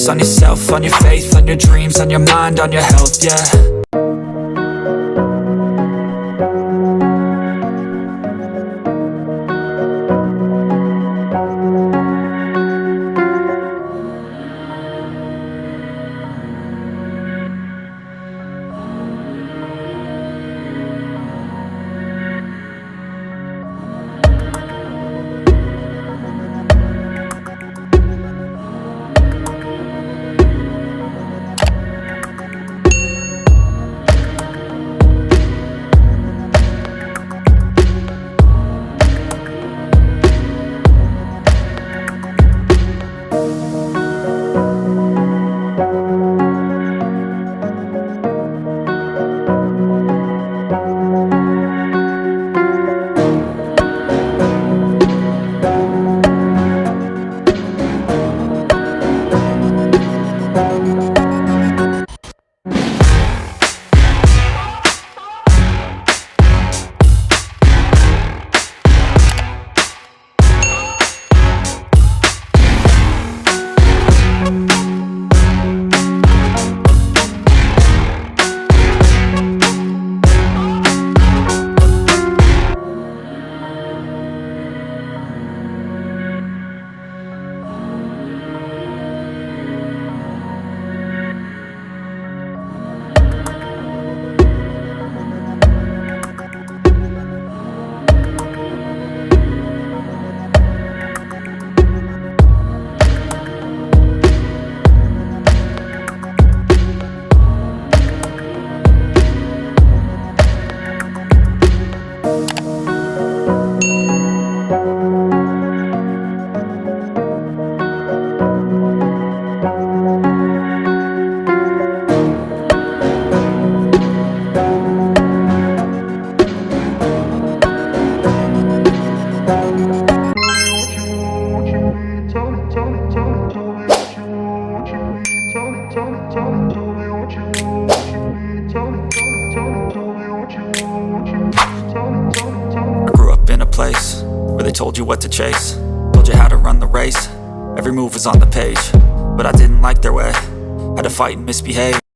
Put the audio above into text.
focus on yourself, on your faith, on your dreams, on your mind, on your health, yeah. Told you what to chase, told you how to run the race. Every move was on the page, but I didn't like their way. Had to fight and misbehave,